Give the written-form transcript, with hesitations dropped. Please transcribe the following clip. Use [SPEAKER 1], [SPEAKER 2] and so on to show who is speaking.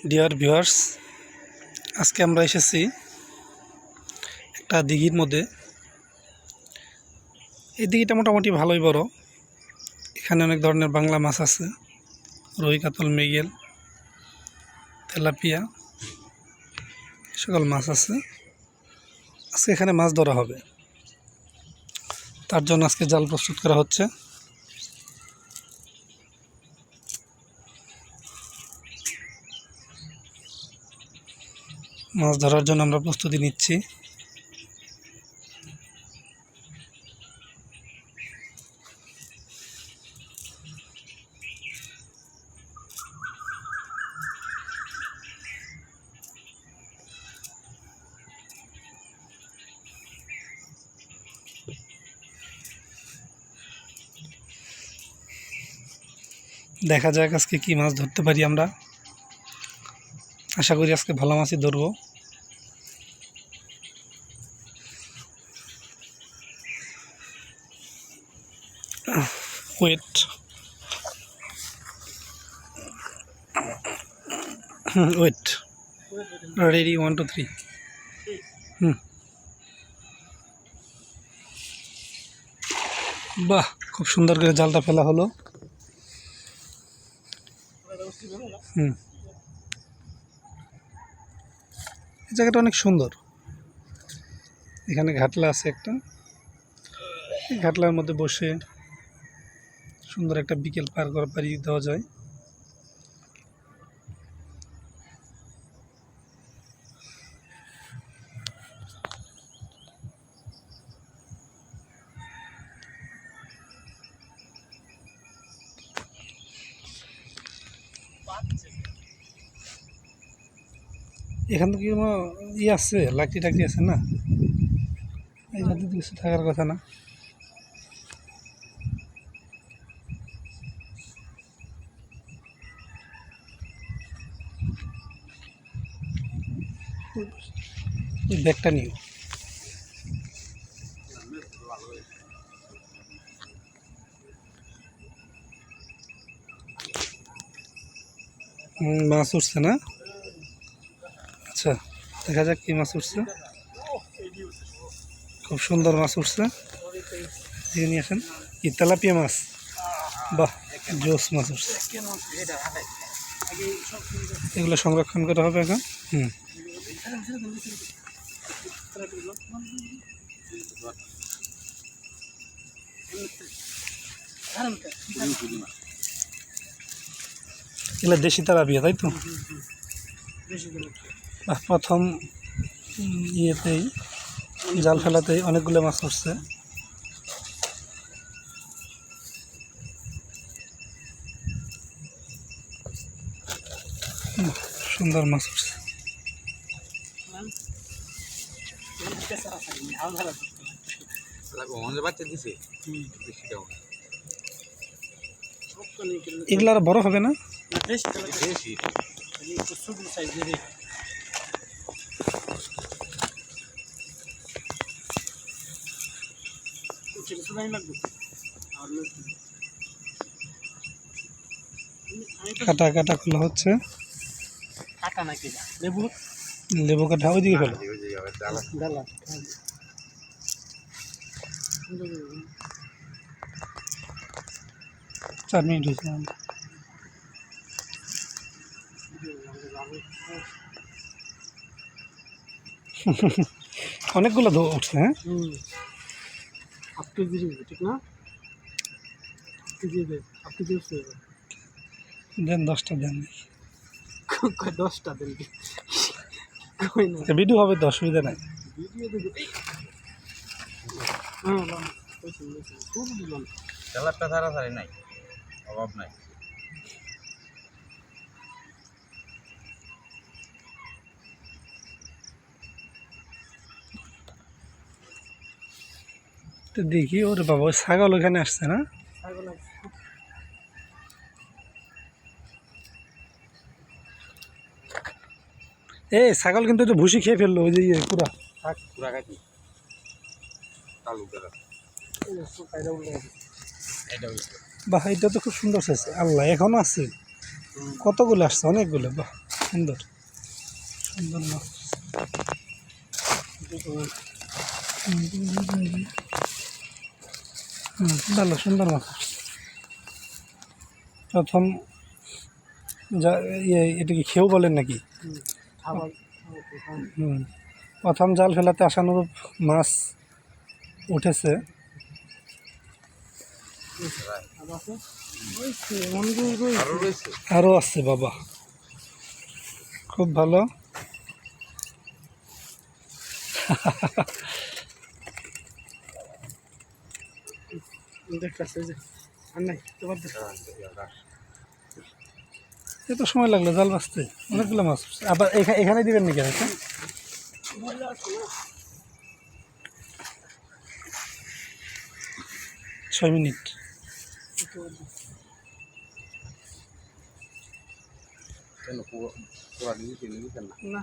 [SPEAKER 1] Dear viewers, আজকে আমরা এসেছি একটা দিঘির মধ্যে। এই দিঘিটা মোটামুটি ভালোই বড়। এখানে অনেক ধরনের বাংলা মাছ আছে, রুই, কাতল, মৃগেল, তেলাপিয়া সকল মাছ আছে। আজকে এখানে মাছ ধরা হবে, তার জন্য আজকে জাল প্রস্তুত করা হচ্ছে। মাছ ধরার জন্য আমরা প্রস্তুতি নিচ্ছি। দেখা যাক আজকে কি মাছ ধরতে পারি আমরা। আশা করি আজকে ভালো মাছই ধরবো। Wait wait ready 1 2 3। বাহ, খুব সুন্দর করে জালটা ফেলা হলো। এই জায়গাটা অনেক সুন্দর। এখানে ঘাটলা আছে একটা, এই ঘাটলার মধ্যে বসে সুন্দর একটা বিকেল পাড়ি দেওয়া যায়। এখান থেকে কোনো আছে, লাকড়ি টাকড়ি আছে না? এই জাতীয় কিছু থাকার কথা না। ব্যাগটা নিও। মাছ উঠছে না? আচ্ছা, দেখা যাক কি মাছ উঠছে। খুব সুন্দর মাছ উঠছে। নিয়ে আসেন। কি তেলাপিয়া মাছ? বাহ, জোস মাছ উঠছে। এগুলো সংরক্ষণ করা হবে এখন। এগুলো দেশি তেলাপিয়া, তাই তো? প্রথম ইয়েতেই জাল ফেলাতেই অনেকগুলো মাছ উঠছে। সুন্দর মাছ উঠছে। এগুলো আর বড় হবে না? কাটা কাটা খোলা হচ্ছে। লেবু কাটা ওইদিকে ফেলো। 4 মিনিট হয়েছে। অনেকগুলো উঠছে। হ্যাঁ, ঠিক না? দেন 10টা দেন। 10টা দেন, ভিডিও হবে তো, অসুবিধা নাই।
[SPEAKER 2] নাই, অভাব নাই।
[SPEAKER 1] তো দেখি, ওরে বাবা, ওই ছাগল ওখানে আসছে না? এই ছাগল কিন্তু একটু ভুসি খেয়ে ফেললো, ওই যে পুরা বাহ, এটা তো খুব সুন্দর আছে। আল্লাহ, এখনো আছে। কতগুলো আসছে, অনেকগুলো। বাহ। সুন্দর সুন্দর মাছ। ভালো সুন্দর মাছ। প্রথম যা এটা কি খেয়েও বলেন নাকি? প্রথম জাল ফেলাতে আশানুরূপ মাছ উঠেছে।
[SPEAKER 2] আরো রয়েছে।
[SPEAKER 1] আরও আছে বাবা, খুব ভালো। এত সময় লাগলো জাল বাঁচতে, অনেকগুলো মাছ উঠছে। আবার এখানে দিবেন নাকি হয়তো? 6 মিনিট।
[SPEAKER 2] কেন পুরা নিয়ে না?